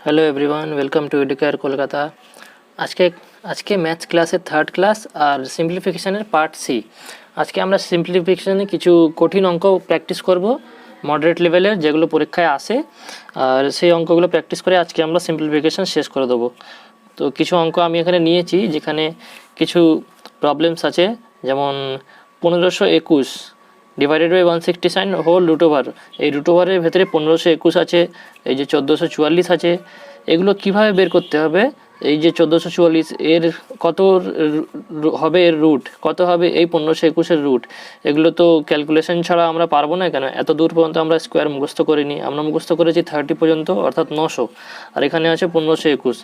Hello everyone, welcome to educare Kolkata. আজকে maths ক্লাসের third class আর সিম্পলিফিকেশানের part C. আজকে আমরা সিম্পলিফিকেশানে কিছু কঠিন অঙ্ক প্র্যাকটিস করব, মডারেট লেভেলের, যেগুলো পরীক্ষায় আসে। আর সেই অঙ্কগুলো প্র্যাকটিস করে আজকে আমরা সিম্পলিফিকেশান শেষ করে দেবো। তো কিছু অঙ্ক আমি এখানে নিয়েছি যেখানে কিছু প্রবলেমস আছে, যেমন 1521 divided by 169 whole root over. এই রুট ওভারের ভেতরে 1521 আছে, এই যে 1444 আছে। এগুলো কিভাবে বের করতে হবে? এই যে 1444 এর কত হবে, এর রুট কত হবে এই 1521-এর রুট, এগুলো তো ক্যালকুলেশন ছাড়া আমরা পারবো না। কেন এত দূর পর্যন্ত আমরা স্কোয়ার মুখস্থ করিনি, আমরা মুখস্থ করেছি 30 পর্যন্ত, অর্থাৎ 900, আর এখানে আছে 1521।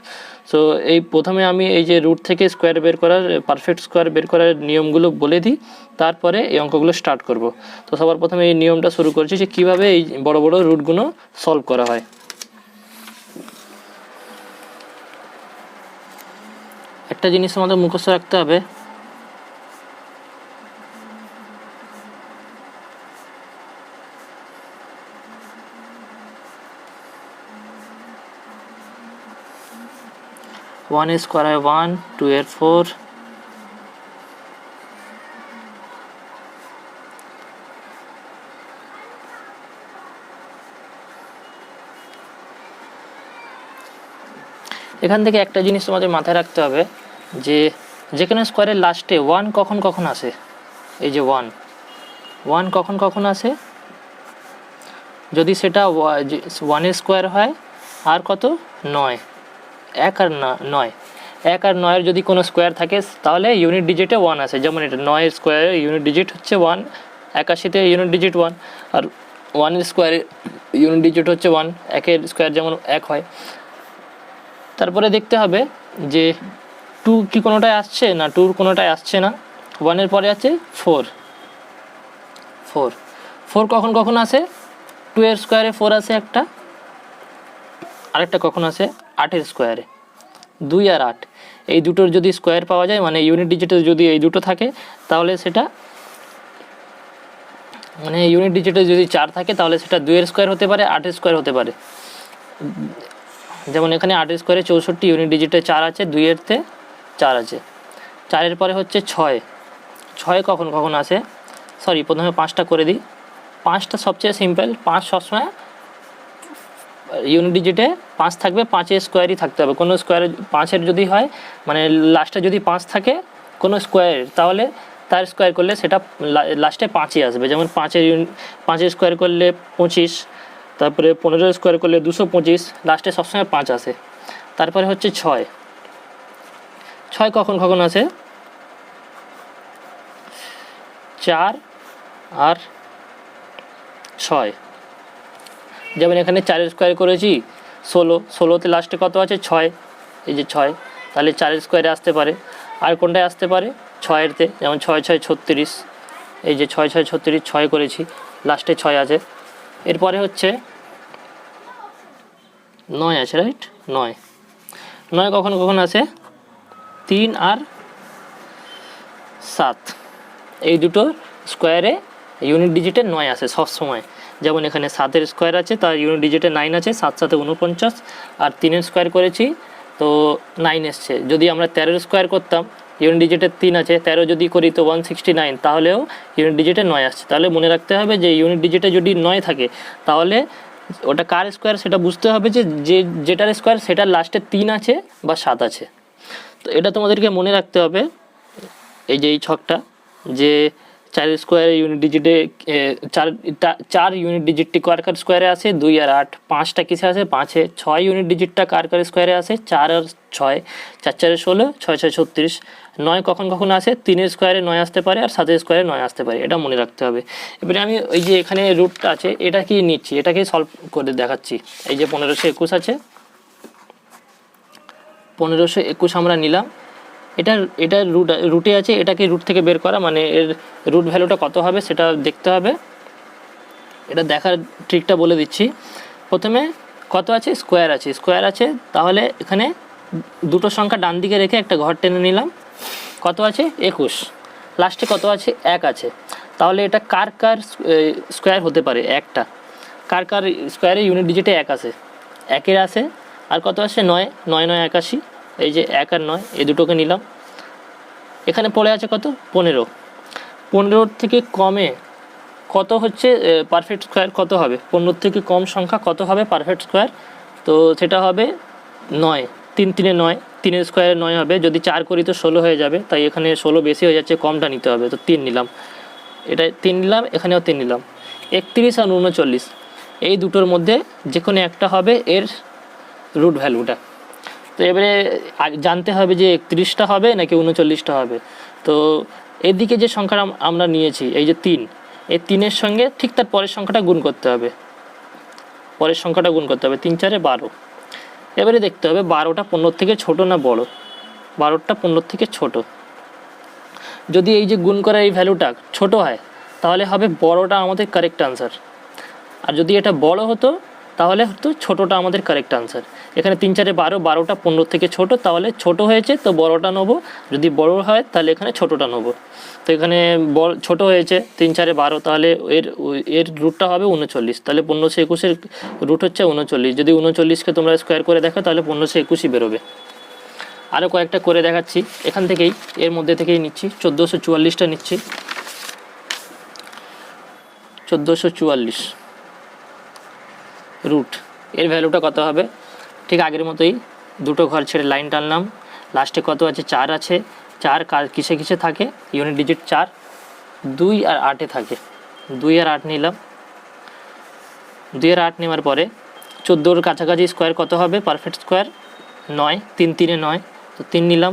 সো এই প্রথমে আমি এই যে রুট থেকে স্কোয়ার বের করার, পারফেক্ট স্কোয়ার বের করার নিয়মগুলো বলে দিই, তারপরে এই অঙ্কগুলো স্টার্ট করব। তো সবার প্রথমে এই নিয়মটা শুরু করছি যে কীভাবে এই বড় বড় রুটগুলো সলভ করা হয়। একটা জিনিস আমাদের মুখস্থ রাখতে হবে, ওয়ান স্কোয়ার হয় 1, 2 এর 4, এখান থেকে একটা জিনিস তোমাদের মাথায় রাখতে হবে যে যেখানে স্কোয়ারের লাস্টে 1 কখন কখন আসে, এই যে 1 কখন কখন আসে, যদি সেটা 1 স্কোয়ার হয় আর কত 9, 1 আর 9, 1 আর 9-এর যদি কোনো স্কোয়ার থাকে তাহলে ইউনিট ডিজিটে 1 আসে। যেমন এটা 9 স্কোয়ারের ইউনিট ডিজিট হচ্ছে 1, 81-তে ইউনিট ডিজিট 1, আর 1 স্কোয়ারের ইউনিট ডিজিট হচ্ছে 1, 1-এর স্কোয়ার যেমন 1 হয়। তারপরে দেখতে হবে যে 2 কি কোনোটায় আসছে না, 2 কোনোটায় আসছে না। 1-এর পরে আছে 4 কখন কখন আসে, 2-এর স্কোয়ারে 4 আসে একটা, আরেকটা কখন আসে 8-এর স্কোয়ারে, 2 আর 8, এই দুটোর যদি স্কোয়ার পাওয়া যায়, মানে ইউনিট ডিজিটে যদি এই দুটো থাকে তাহলে সেটা, মানে ইউনিট ডিজিটে যদি 4 থাকে তাহলে সেটা 2-এর স্কোয়ার হতে পারে, 8-এর স্কোয়ার হতে পারে। যেমন এখানে 8-এর স্কোয়ারে 64, ইউনিট ডিজিটে 4 আছে, 2-এরতে 4 আছে। 4-এর পরে হচ্ছে 6 কখন কখন আসে, সরি প্রথমে 5টা করে দিই। 5টা সবচেয়ে সিম্পল, 5 সবসময় ইউনিট ডিজিটে 5 থাকবে, 5-এর স্কোয়ারই থাকতে হবে। কোনো স্কোয়ারে 5-এর যদি হয়, মানে লাস্টে যদি 5 থাকে কোনো স্কোয়ারের, তাহলে তার স্কোয়ার করলে সেটা লাস্টে 5-ই আসবে। যেমন 5-এর স্কোয়ার করলে 25, তারপরে 15-এর স্কোয়ার করলে 225, লাস্টে সবসময় 5 আসে। তারপরে হচ্ছে 6 কখন কখন আসে, 4 আর 6। যেমন এখানে 4-এর স্কোয়ার করেছি 16তে লাস্টে কত আছে 6, এই যে 6, তাহলে 4-এর স্কোয়ারে আসতে পারে। আর কোনটায় আসতে পারে 6-এরতে, যেমন 6 6 36, এই যে 6 6 36, 6 করেছি, লাস্টে 6 আছে। এরপরে হচ্ছে 9 আছে, রাইট, 9 কখন কখন আসে, 3 আর 7, এই দুটো স্কোয়ারে ইউনিট ডিজিটে 9 আসে সবসময়। যেমন এখানে 7-এর স্কোয়ার আছে, তার ইউনিট ডিজিটে 9 আছে, 7 7 49, আর 3-এর স্কোয়ার করেছি তো 9 এসছে। যদি আমরা 13-এর স্কোয়ার করতাম, ইউনিট ডিজিটে 3 আছে, 13 যদি করি তো 169, তাহলেও ইউনিট ডিজিটে 9 আসছে। তাহলে মনে রাখতে হবে যে ইউনিট ডিজিটে যদি 9 থাকে তাহলে ওটা কার স্কোয়ার সেটা বুঝতে হবে, যেটার স্কোয়ার সেটার লাস্টে 3 আছে বা 7 আছে। তো এটা তোমাদেরকে মনে রাখতে হবে, এই যে এই ছকটা, যে 4 স্কোয়ারে ইউনিট ডিজিটে 4 ইউনিট ডিজিটটি কার কার স্কোয়ারে আসে, 2 আর 8। 5টা কিসে আসে, 5-এ। 6 ইউনিট ডিজিটটা কার কার স্কোয়ারে আসে, 4 আর 6, 4 4 16, 6 6 36। 9 কখন কখন আসে, 3-এর স্কোয়ারে 9 আসতে পারে, আর 7-এর স্কোয়ারে 9 আসতে পারে, এটা মনে রাখতে হবে। এবারে আমি ওই যে এখানে রুটটা আছে এটা কি নিচ্ছি, এটাকে সলভ করে দেখাচ্ছি। এই যে 1521 আছে, 1521 আমরা নিলাম, এটার রুটে আছে, এটাকে রুট থেকে বের করা, মানে এর রুট ভ্যালুটা কত হবে সেটা দেখতে হবে। এটা দেখার ট্রিকটা বলে দিচ্ছি। প্রথমে কত আছে, স্কোয়ার আছে, তাহলে এখানে দুটো সংখ্যা ডান দিকে রেখে একটা ঘর টেনে নিলাম। কত আছে 21, লাস্টে কত আছে 1 আছে, তাহলে এটা কার কার স্কোয়ার হতে পারে, একটা কার কার স্কোয়ারে ইউনিট ডিজিটে 1 আসে, 1-এর আসে, আর কত আসছে 9, 9 9 81, এই যে 1 আর 9 এই দুটোকে নিলাম। এখানে পড়ে আছে কত 15, 15 থেকে কমে কত হচ্ছে পারফেক্ট স্কোয়ার কত হবে, 15 থেকে কম সংখ্যা কত হবে পারফেক্ট স্কোয়ার, তো সেটা হবে 9, 3 3 9, 3 স্কোয়ারে 9 হবে, যদি 4 করি তো 16 হয়ে যাবে, তাই এখানে 16 বেশি হয়ে যাচ্ছে, কমটা নিতে হবে, তো 3 নিলাম, এটা 3 নিলাম, এখানেও 3 নিলাম। 31 আর 39 এই দুটোর মধ্যে যে কোনো একটা হবে এর রুট ভ্যালুটা। তো এবারে জানতে হবে যে 31টা হবে নাকি 39টা হবে। তো এদিকে যে সংখ্যাটা আমরা নিয়েছি এই যে 3, এই 3-এর সঙ্গে ঠিক তার পরের সংখ্যাটা গুণ করতে হবে, পরের সংখ্যাটা গুণ করতে হবে, 3 4 12। এবারে দেখতে হবে 12টা 15 থেকে ছোট না বড়, 12টা 15 থেকে ছোট। যদি এই যে গুণ করা এই ভ্যালুটা ছোট হয় তাহলে হবে বড়টা আমাদের কারেক্ট আনসার, আর যদি এটা বড় হতো তাহলে হতো ছোটোটা আমাদের কারেক্ট আনসার। এখানে 3 4 12, 12টা 15 থেকে ছোট, তাহলে ছোট হয়েছে তো বড়টা নেবো, যদি বড় হয় তাহলে এখানে ছোটোটা নেবো। তো এখানে ছোট হয়েছে 3 4 12, তাহলে এর রুটটা হবে 39, তাহলে 1521-এর রুট হচ্ছে 39। যদি 39কে তোমরা স্কোয়ার করে দেখো তাহলে 1521ই বেরোবে। আরও কয়েকটা করে দেখাচ্ছি, এখান থেকেই এর মধ্যে থেকেই নিচ্ছি, 1444টা নিচ্ছি। 1444 রুট, এর ভ্যালুটা কত হবে, ঠিক আগের মতোই দুটো ঘর ছেড়ে লাইন টানলাম, লাস্টে কত আছে 4 আছে, 4 কিসে কিসে থাকে, ইউনিট ডিজিট 4, 2 আর 8-এ থাকে, 2 আর 8 নিলাম। 2 আর 8 নেওয়ার পরে 14-র কাছাকাছি স্কোয়ার কত হবে পারফেক্ট স্কোয়ার, 9, 3 3 9, তো 3 নিলাম,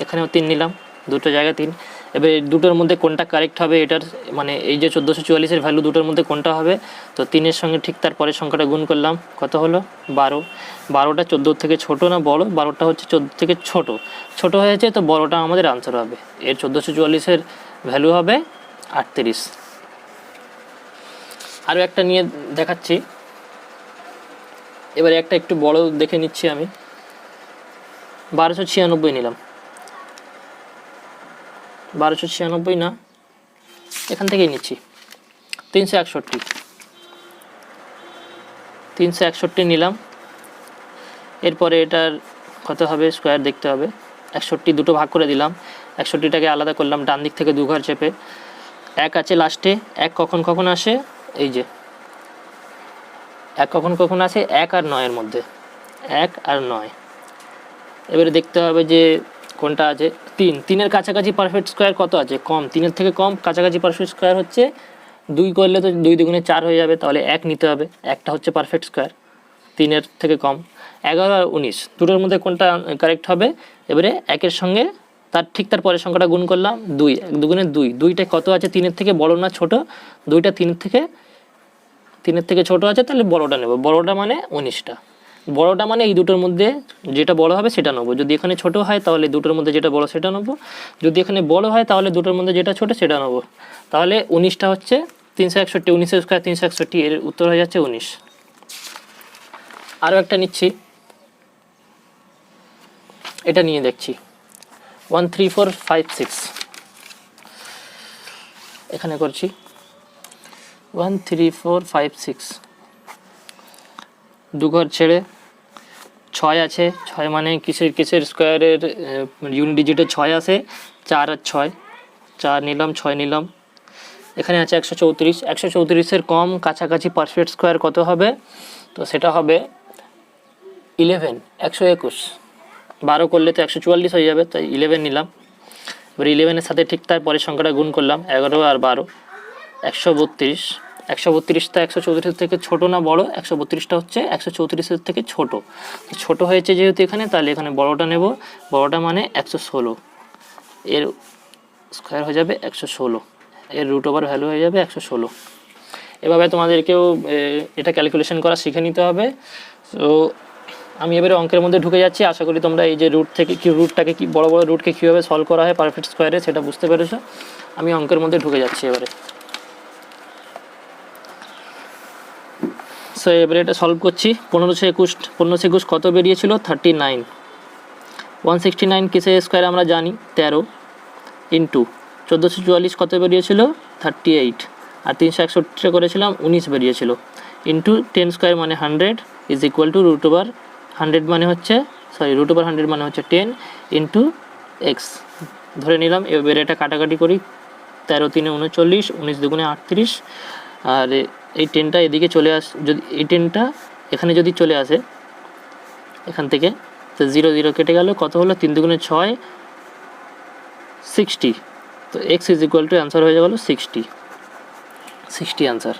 এখানেও 3 নিলাম, দুটো জায়গায় 3। এবার দুটোর মধ্যে কোনটা কারেক্ট হবে, এটার মানে এই যে 1444-এর ভ্যালু দুটোর মধ্যে কোনটা হবে, তো 3-এর সঙ্গে ঠিক তার পরের সংখ্যাটা গুণ করলাম, কত হলো 12। 12টা 14 থেকে ছোট না বড়, 12টা হচ্ছে 14 থেকে ছোট, ছোট হয়েছে তো বড়টা আমাদের আনসার হবে, এর 1444-এর ভ্যালু হবে 38। আরও একটা নিয়ে দেখাচ্ছি, এবারে একটা একটু বড় দেখে নিচ্ছি আমি, 1296 নিলাম, 1296 না, এখান থেকেই নিচ্ছি 361 নিলাম। এরপরে এটার কত হবে স্কোয়ার দেখতে হবে, 61 দুটো ভাগ করে দিলাম, 61টাকে আলাদা করলাম, ডান দিক থেকে 2 ঘর চেপে, 1 আছে লাস্টে, 1 কখন কখন আসে, এই যে 1 কখন কখন আসে 1 আর 9-এর মধ্যে, 1 আর 9। এবারে দেখতে হবে যে কোনটা আছে, 3-3-এর কাছাকাছি পারফেক্ট স্কোয়ার কত আছে, কম, 3-এর থেকে কম কাছাকাছি পারফেক্ট স্কোয়ার হচ্ছে 2 করলে তো 2 2 4 হয়ে যাবে, তাহলে 1 নিতে হবে, 1টা হচ্ছে পারফেক্ট স্কোয়ার 3-এর থেকে কম। 11 আর 19 দুটোর মধ্যে কোনটা কারেক্ট হবে, এবারে 1-এর সঙ্গে ঠিক তার পরের সংখ্যাটা গুণ করলাম, 2, 1 2 2, 2টা কত আছে 3-এর থেকে বড় না ছোট, 2টা 3-এর থেকে ছোট আছে, তাহলে বড়টা নেব, বড়টা মানে 19টা, বড়টা মানে এই দুটোর মধ্যে যেটা বড় হবে সেটা নেবো, যদি এখানে ছোট হয় তাহলে দুটোর মধ্যে যেটা বড় সেটা নেবো, যদি এখানে বড় হয় তাহলে দুটোর মধ্যে যেটা ছোট সেটা নেবো, তাহলে 19টা হচ্ছে 361, 19-এর স্কোয়ার 361, এর উত্তর হয়ে যাচ্ছে 19। আরও একটা নিচ্ছি, এটা নিয়ে দেখছি 13456, এখানে করছি 13456, 2 ঘর ছেড়ে 6 আছে, 6 মানে কিসের স্কোয়ারের ইউনিট ডিজিটে 6 আসে, 4 আর 6, 4 নিলাম, 6 নিলাম। এখানে আছে 134, 134-এর কম কাছাকাছি পারফেক্ট স্কোয়ার কত হবে, তো সেটা হবে 11, 121, 12 করলে তো 144 হয়ে যাবে, তাই 11 নিলাম। এবার 11-এর সাথে ঠিক তার পরের সংখ্যাটা গুণ করলাম, 11 আর 12, 132। 132টা 134-এর থেকে ছোট না বড়, 132টা হচ্ছে 134-এর থেকে ছোট, ছোট হয়েছে যেহেতু এখানে, তাহলে এখানে বড়টা নেব, বড়টা মানে 116, এর স্কোয়ার হয়ে যাবে 116, এর রুট ওভার ভ্যালু হয়ে যাবে 116। এভাবে তোমাদেরকেও এটা ক্যালকুলেশন করা শিখে নিতে হবে। তো আমি এবারে অঙ্কের মধ্যে ঢুকে যাচ্ছি, আশা করি তোমরা এই যে রুটটাকে কি বড় বড় রুটকে কীভাবে সলভ করা হয় পারফেক্ট স্কোয়ারে সেটা বুঝতে পেরেছো। আমি অঙ্কের মধ্যে ঢুকে যাচ্ছি এবারে। সো এবারে এটা সলভ করছি, 1521 কত বেরিয়েছিল 39, 169 কিসের স্কোয়ার আমরা জানি 13, ইন্টু 1444 কত বেরিয়েছিল 38, আর 361 করেছিলাম 19 বেরিয়েছিল, ইন্টু 10 স্কোয়ার মানে 100 is equal to root over 100 মানে হচ্ছে √100 মানে হচ্ছে 10 ইন্টু এক্স ধরে নিলাম। এবার এটা কাটাকাটি করি, 13 3 39, 19 2 38, আর এই 10টা এদিকে চলে যদি এই 10টা এখানে যদি চলে আসে এখান থেকে, তো 0 0 কেটে গেল, কত হলো 3 2 6 60। তো x is equal two answer হয়ে গেল 60 অ্যান্সার।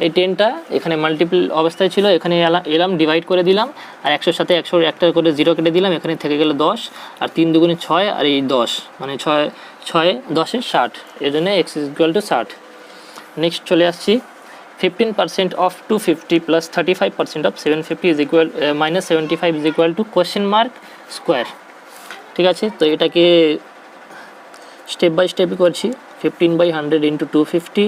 এই 10টা এখানে মাল্টিপল অবস্থায় ছিল, এখানে এলাম ডিভাইড করে দিলাম, আর 100-র সাথে 100 একটা করে 0 কেটে দিলাম, এখানে থেকে গেল 10, আর 3 2 6, আর এই 10 মানে 6 6 10 60, এর জন্য x is equal two 60। Next চলে আসছি, 15% of 250 plus 35% of 750 is equal -75 is equal two question mark square. ঠিক আছে, তো এটাকে স্টেপ বাই স্টেপই করছি। 15/100 ইন্টু 250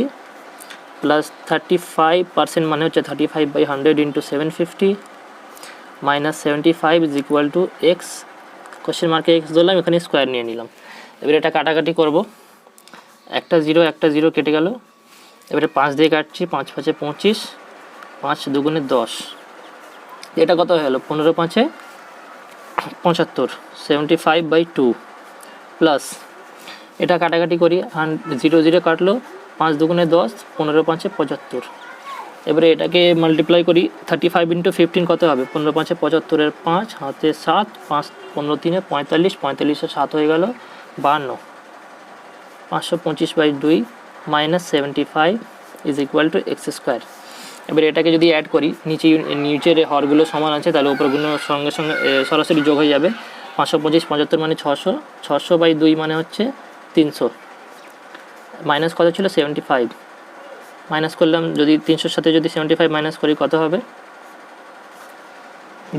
প্লাস 35% মানে হচ্ছে 35/100 into 750 minus 75 is equal two x, question মার্কে এক্স ধরলাম, এখানে স্কোয়ার নিয়ে নিলাম। এবার এটা কাটাকাটি করব, একটা 0 কেটে গেল, এবারে 5 দিয়ে কাটছি, 5 5 25, 5 2 10, এটা কত হয়ে গেল 15 5 75, 75/2 প্লাস এটা কাটাকাটি করি, 0 0 কাটলো, 5 2 10, 15 5 75। এবারে এটাকে মাল্টিপ্লাই করি, 35 ইন্টু 15 কত হবে 15 5 75, এর 5 হাতে 7, 5 15 3 45, 45 7 হয়ে গেল 52, 525/2 minus 75 is equal two x square. এবার এটাকে যদি অ্যাড করি, নিচের হরগুলো সমান আছে, তাহলে উপরগুলো সঙ্গে সঙ্গে সরাসরি যোগ হয়ে যাবে। 525 75 মানে 600, 600/2 মানে হচ্ছে 300, মাইনাস কত ছিল 75, মাইনাস করলাম, যদি 300-র সাথে যদি 75 মাইনাস করি কত হবে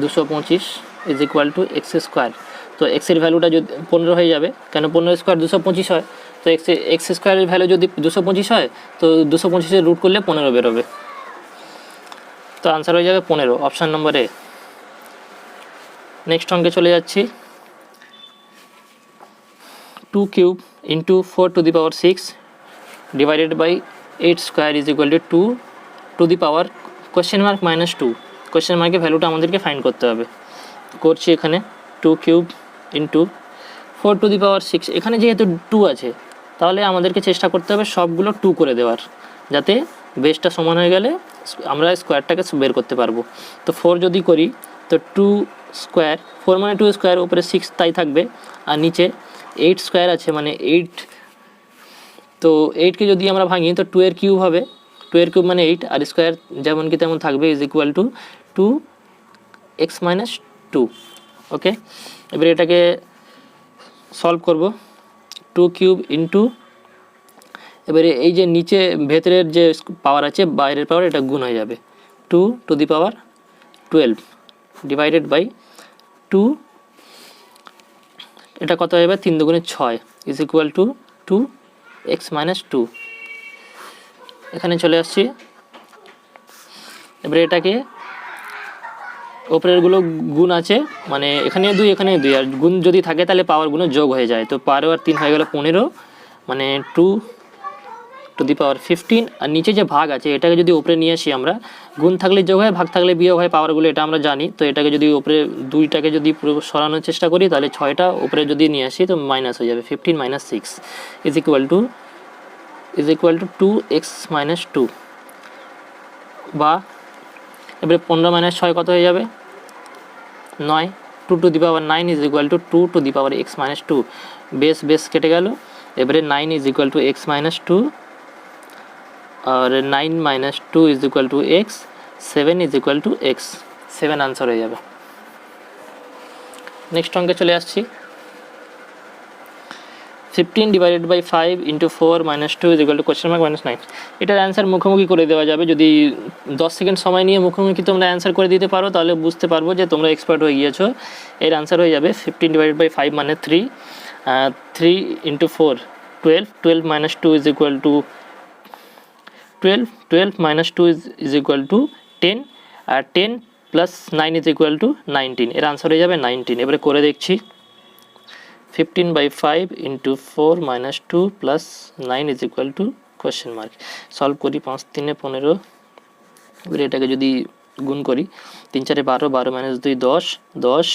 225 is equal two x square. তো এক্সের ভ্যালুটা যদি 15 হয়ে যাবে, কেন 15 স্কোয়ার 225 হয়, তো এক্স স্কোয়ারের ভ্যালু যদি 225 হয়, তো 225-এর রুট করলে 15 বেরোবে, তো আনসার হয়ে যাবে 15, অপশান নম্বর এ। নেক্সট অঙ্কে চলে যাচ্ছি, 2 cube into 4 to the power 6 divided by 8 square is equal to 2 to the power question mark -2। Question মার্কের ভ্যালুটা আমাদেরকে ফাইন্ড করতে হবে। করছি এখানে 2 cube into 4 to the power 6, এখানে যেহেতু 2 আছে, তাহলে আমাদেরকে চেষ্টা করতে হবে সবগুলো 2 করে দেওয়ার, যাতে বেসটা সমান হয়ে গেলে আমরা স্কোয়ারটাকে বের করতে পারবো। তো 4 যদি করি, তো 2 স্কোয়ার, 4 মানে 2 স্কোয়ার, উপরে 6 তাই থাকবে, আর নিচে 8 স্কোয়ার আছে মানে 8, তো 8কে যদি আমরা ভাঙি তো 2 এর কিউব হবে, 2 এর কিউব মানে 8, আর স্কোয়ার যেমন কি তেমন থাকবে, ইজ ইকুয়াল টু 2x - 2। ওকে, এবার এটাকে সলভ করব, 2 কিউব ইন্টু, এবারে এই যে নিচে ভেতরের যে পাওয়ার আছে, বাইরের পাওয়ার, এটা গুণ হয়ে যাবে, 2 to the power 12 divided by 2, এটা কত হয়ে যাবে 3 2 6 ইজ ইকুয়াল টু 2x - 2। এখানে চলে আসছি, এবারে এটাকে ওপরেরগুলো গুণ আছে, মানে এখানে 2 এখানে 2, আর গুণ যদি থাকে তাহলে পাওয়ারগুলো যোগ হয়ে যায়, তো 12 আর 3 হয়ে গেল 15, মানে 2 টু দি পাওয়ার 15, আর নিচে যে ভাগ আছে এটাকে যদি উপরে নিয়ে আসি আমরা, গুণ থাকলে যোগ হয়, ভাগ থাকলে বিয়োগ হয় পাওয়ারগুলো, এটা আমরা জানি। তো এটাকে যদি উপরে 2টাকে যদি পুরো সরানোর চেষ্টা করি, তাহলে 6টা উপরে যদি নিয়ে আসি তো মাইনাস হয়ে যাবে, 15 - 6 ইজ ইকুয়াল টু 2x - 2, বা এবারে 15 - 6 কত হয়ে যাবে 9, 2 to the power 9 is equal to 2 to the power x - 2, base কেটে গেল, এবারে 9 ইজ ইকুয়াল টু x - 2, और 9 - 2 is equal to x, 7 is equal to x, 7 answer हो जाए। नेक्स्ट अंके चले आसছি, 15 divided by 5 into 4 - 2 is equal to question mark -9। এটার অ্যান্সার মুখোমুখি করে দেওয়া যাবে, যদি 10 সেকেন্ড সময় নিয়ে মুখোমুখি তোমরা অ্যান্সার করে দিতে পারো, তাহলে বুঝতে পারবো যে তোমরা এক্সপার্ট হয়ে গিয়েছো। এর অ্যান্সার হয়ে যাবে 15 ডিভাইডেড বাই 5 মানে 3, 3 into 4 12, 12 - 2 is equal to 12, 12 - 2 is equal to 10, আর 10 প্লাস 9 ইজ ইকুয়াল টু 19, এর আনসার হয়ে যাবে 19। এবারে করে দেখছি, 15/5 into 4 - 2 plus 9 is equal two question mark. Solve করি, 5 3 15, এবারে এটাকে যদি গুণ করি 3 4 12, 12 minus 2 10, 10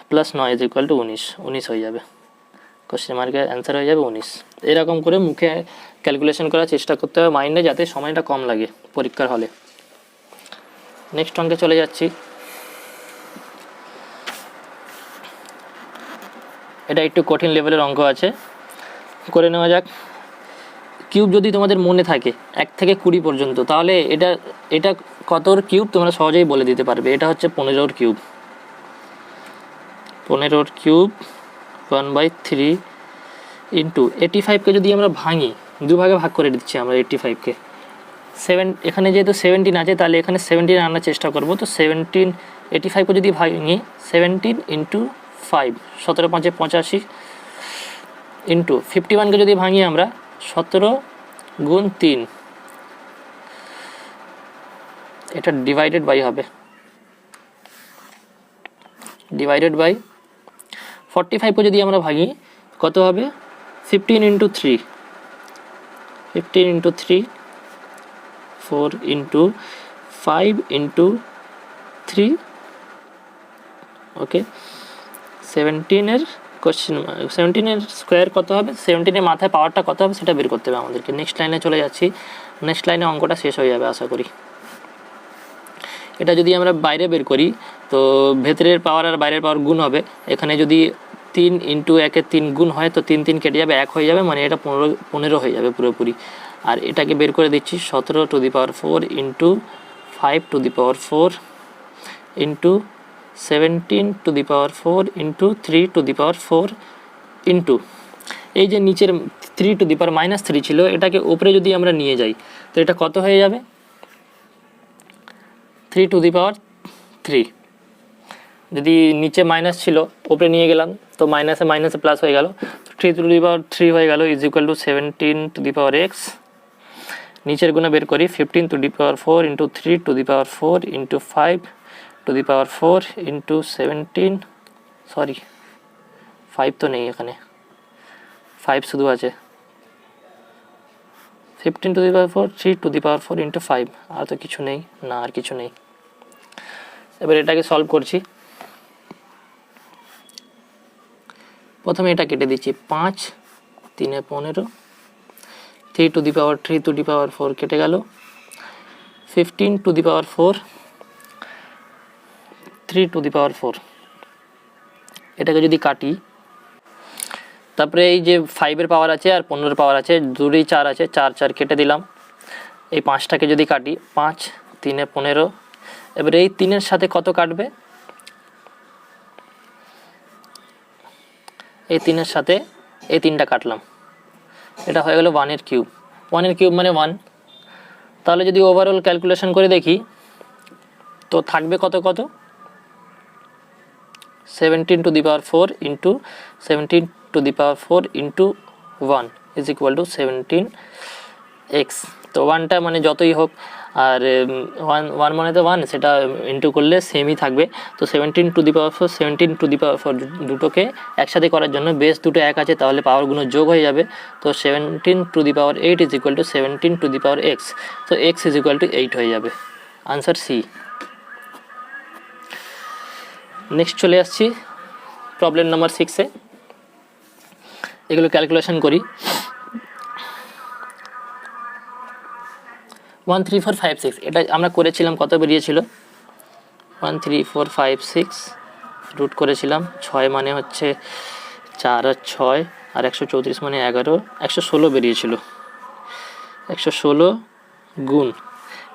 plus 9 is equal to 19, 19 হয়ে যাবে। কোশ্চেন মার্কের অ্যান্সার হয়ে যাবে 19। এরকম করে মুখে ক্যালকুলেশন করার চেষ্টা করতে হবে মাইন্ডে, যাতে সময়টা কম লাগে পরীক্ষার হলে। নেক্সট অঙ্কে চলে যাচ্ছি। এটা একটু কঠিন লেভেলের অঙ্ক আছে, করে নেওয়া যাক। কিউব যদি তোমাদের মনে থাকে 1 থেকে 20 পর্যন্ত, তাহলে এটা কতর কিউব তোমরা সহজেই বলে দিতে পারবে। এটা হচ্ছে 15 কিউব, 15 কিউব 1/3 ইন্টু 85কে যদি আমরা ভাঙি, দুভাগে ভাগ করে দিচ্ছি আমরা 85কে। এখানে যেহেতু 17 আছে, তাহলে এখানে 17 আনার চেষ্টা করব। তো 85কে যদি ভাঙি 17 ইন্টু 5, 17 5 85 ইন্টু 51কে যদি ভাঙি আমরা 17 গুণ 3, এটা ডিভাইডেড বাই হবে, ডিভাইডেড বাই 45কে যদি আমরা ভাঙি কত হবে 15 ইন্টু 3, 15 ইন্টু 3, 4 ইন্টু 5 ইন্টু 3, ওকে। 17-এর কোশ্চেন 17-এর স্কোয়ার কত হবে, 17-এর মাথায় পাওয়ারটা কত হবে সেটা বের করতে হবে আমাদেরকে। নেক্সট লাইনে চলে যাচ্ছি। নেক্সট লাইনে অঙ্কটা শেষ হয়ে যাবে আশা করি। এটা যদি আমরা বাইরে বের করি তো ভেতরের পাওয়ার আর বাইরের পাওয়ার গুণ হবে। এখানে যদি 3 ইন্টু 1-এর 3 গুণ হয় তো 3 3 কেটে যাবে, 1 হয়ে যাবে, মানে এটা 15 হয়ে যাবে পুরোপুরি। আর এটাকে বের করে দিচ্ছি 17 two the power 4 into 5 two the power 4 into 17 two the power 4 into 3 two the power 4 into এই যে নিচের 3 টু দি পাওয়ার -3 ছিল, এটাকে উপরে যদি আমরা নিয়ে যাই তো এটা কত হয়ে যাবে 3 টু দি পাওয়ার 3। যদি নিচে মাইনাস ছিল উপরে নিয়ে গেলাম তো মাইনাসে মাইনাসে প্লাস হয়ে গেল, 3 টু দি পাওয়ার 3 হয়ে গেল is equal two 17 two the power x। নিচের গুণা বের করি 15 two the power 4 into 3 two the power 4 into 5 two the power 4 into 17, sorry 5 তো নেই এখানে, 5 শুধু আছে, 15 two the power 4, 3 two the power 4 into 5, আর তো কিছু নেই, না আর কিছু নেই। এবার এটাকে সলভ করছি। প্রথমে এটা কেটে দিচ্ছি 5 3 15, 3 two the power 3 two the পাওয়ার 4 কেটে গেল, 15 two the power 4 3 two the পাওয়ার 4। এটাকে যদি কাটি তারপরে এই যে 5-এর পাওয়ার আছে আর 15-এর পাওয়ার আছে, দুটোই 4 আছে, 4 4 কেটে দিলাম। এই 5টাকে যদি কাটি 5 3 15, এবারে এই 3-এর সাথে কত কাটবে, এই 3-এর সাথে এই 3টা কাটলাম, এটা হয়ে গেল 1-এর কিউব। 1-এর কিউব মানে 1। তাহলে যদি ওভারঅল ক্যালকুলেশন করে দেখি তো থাকবে কত কত 17 two the power 4 into 17 two the power 4 into 1 is equal two 17x। তো 1টা মানে যতই হোক আর 1 মানে তো 1, সেটা ইন্টু করলে সেমই থাকবে। তো 17 two the power 4 17 two the পাওয়ার 4 দুটোকে একসাথে করার জন্য বেস দুটো এক আছে, তাহলে পাওয়ারগুলো যোগ হয়ে যাবে। তো 17 two the power 8 is equal two 17 two the power x। তো x ইজ ইকুয়াল টু 8 হয়ে যাবে, আনসার সি। নেক্সট চলে আসছি প্রবলেম নাম্বার 6-এ। এগুলো ক্যালকুলেশন করি। 1 3 4 5 6, এটা আমরা করেছিলাম, কত বেরিয়েছিল 1 3 4 5 6 রুট করেছিলাম। 6 মানে হচ্ছে 4 আর 6 আর 134 মানে 11, 116 বেরিয়েছিল। 116 গুণ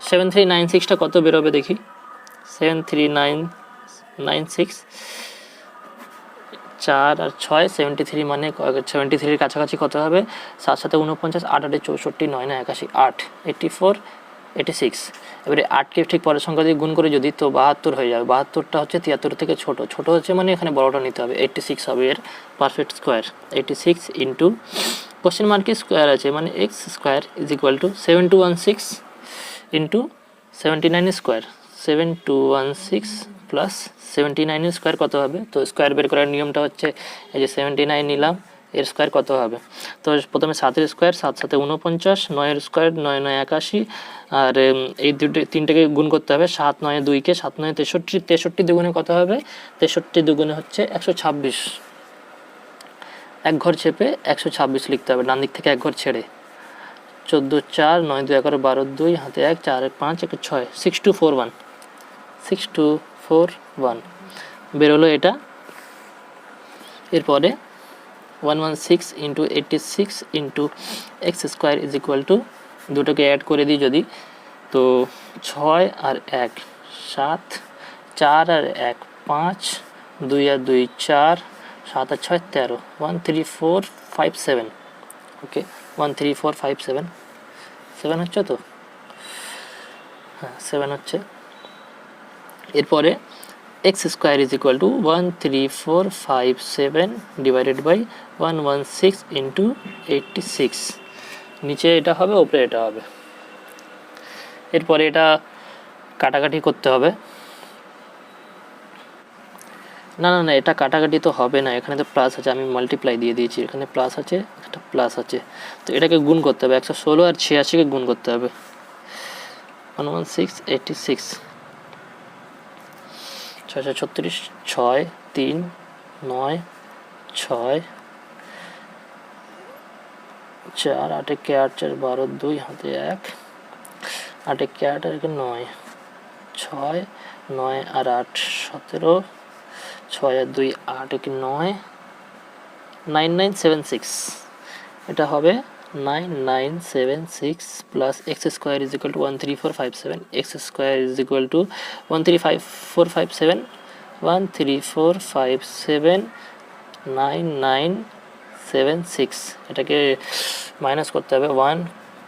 7396টা কত বেরোবে দেখি, 73996, 4 আর 6 73 মানে 73-এর কাছাকাছি কত হবে, 7 7 49, 8 8 64, 9 9 81, 8 84 86। এবারে 8কে ঠিক পরের সংখ্যা দিয়ে গুণ করে যদি তো 72 হয়ে যাবে। 72টা হচ্ছে 73 থেকে ছোট, ছোট হচ্ছে মানে এখানে বড়টা নিতে হবে। 86 হবে এর পারফেক্ট স্কোয়ার। 86 ইন্টু কোশ্চেন মার্কের স্কোয়ার আছে মানে x square is equal two 7216 into 79 square. 7216 plus 79 square কত হবে, তো স্কোয়ার বের করার নিয়মটা হচ্ছে এই যে 79 নিলাম, এর স্কোয়ার কত হবে। তো প্রথমে 7-এর স্কোয়ার 7 7 49, 9-এর স্কোয়ার 9 9 81, আর এই তিনটাকে গুণ করতে হবে। 7 9 2কে, 7 9 63, 63 দুগুণে কত হবে, 63 দুগুণে হচ্ছে 126। এক ঘর চেপে 126 লিখতে হবে, ডান দিক থেকে এক ঘর ছেড়ে। 14 4 9 2 11 12 2 হাতে 1 4 1 5 1 6, 6241, 6241 বেরোলো এটা। এরপরে 116 into 86 into x square is equal two, দুটোকে অ্যাড করে দিই যদি, তো 6 আর 1 7, 4 আর 1 5, 2 আর 2 4, 7 আর 6 13, 13457। ওকে, 13457, 7 হচ্ছে তো, হ্যাঁ 7 হচ্ছে। এরপরে x square is equal to 13457 divided by 116 into 86, নিচে এটা হবে, ওপরে এটা হবে। এরপরে এটা কাটাকাটি করতে হবে। না না না, এটা কাটাকাটি তো হবে না, এখানে তো প্লাস আছে, আমি মাল্টিপ্লাই দিয়ে দিয়েছি, এখানে প্লাস আছে, একটা প্লাস আছে, তো এটাকে গুণ করতে হবে। 116 আর 86কে গুণ করতে হবে। 116 86, 636, 6 3 9 6 4 8 একে 8 4 12 2 হাতে 1 8 একে 8 আর 9 6 9 আর 8 17, 6 আর 2 8 একে 9 9976, এটা হবে 9976 plus x square is equal to 13457, x square is equal to 13457, 13457 9976, এটাকে মাইনাস করতে হবে। 1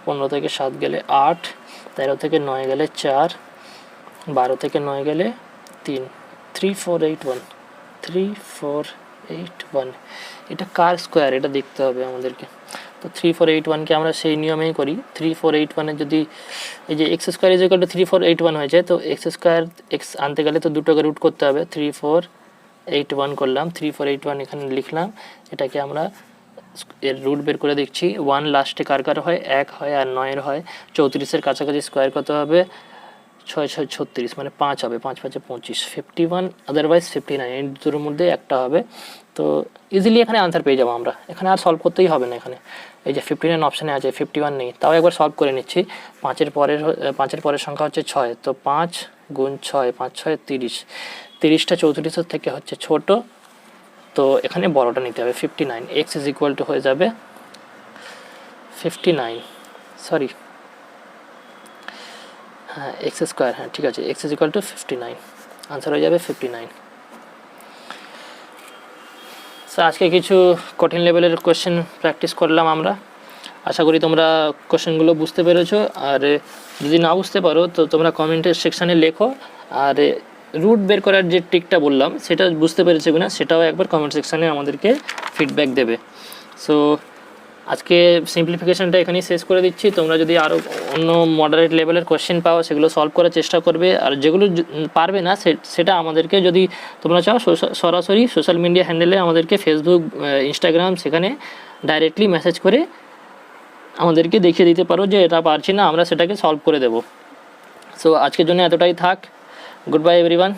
15 থেকে 7 গেলে 8, 13 থেকে 9 গেলে 4, 12 থেকে 9 গেলে 3, 3481, 3481। এটা কার স্কোয়ার, এটা দেখতে হবে আমাদেরকে। তো 3481কে আমরা সেই নিয়মেই করি। 3481-এর যদি এই যে x square is equal two 3481 হয়েছে, তো এক্স স্কোয়ার এক্স আনতে গেলে তো দুটোকে রুট করতে হবে। 3481 করলাম, 3481 এখানে লিখলাম। এটাকে আমরা এর রুট বের করে দেখছি। 1 লাস্টে কার কার হয়, 1 হয় আর 9-এর হয়। 34-এর কাছাকাছি স্কোয়ার কত হবে, 6 6 36, মানে 5 হবে, 5 5 25, 51 আদারওয়াইজ 59, এই দুটোর মধ্যে একটা হবে। তো ইজিলি এখানে আনসার পেয়ে যাবো আমরা, এখানে আর সলভ করতেই হবে না। এখানে এই যে 59 অপশানে আছে, 51 নেই, তাও একবার সলভ করে নিচ্ছি। 5-এর পরের সংখ্যা হচ্ছে 6, তো 5 গুণ 6, 5 6 30, 30টা 34-এর থেকে হচ্ছে ছোট, তো এখানে বড়টা নিতে হবে 59। এক্স ইজ ইকুয়াল টু হয়ে যাবে 59, সরি হ্যাঁ এক্স স্কোয়ার, হ্যাঁ ঠিক আছে, x is equal two 59, answer হয়ে যাবে 59। স্যার আজকে কিছু কঠিন লেভেলের কোয়েশ্চেন প্র্যাকটিস করলাম আমরা, আশা করি তোমরা কোয়েশ্চেনগুলো বুঝতে পেরেছো। আর যদি না বুঝতে পারো তো তোমরা কমেন্টের সেকশানে লেখো, আর রুট বের করার যে ট্রিকটা বললাম সেটা বুঝতে পেরেছো কিনা সেটাও একবার কমেন্ট সেকশানে আমাদেরকে ফিডব্যাক দেবে। সো আজকে সিম্পলিফিকেশানটা এখানেই শেষ করে দিচ্ছি। তোমরা যদি আরও অন্য মডারেট লেভেলের কোয়েশ্চেন পাও সেগুলো সলভ করার চেষ্টা করবে, আর যেগুলো পারবে না সেটা আমাদেরকে যদি তোমরা চাও সরাসরি সোশ্যাল মিডিয়া হ্যান্ডেলে আমাদেরকে ফেসবুক ইনস্টাগ্রাম সেখানে ডাইরেক্টলি মেসেজ করে আমাদেরকে দেখিয়ে দিতে পারো যে এটা পারছি না, আমরা সেটাকে সলভ করে দেবো। সো আজকের জন্য এতটাই থাক। Good bye everyone.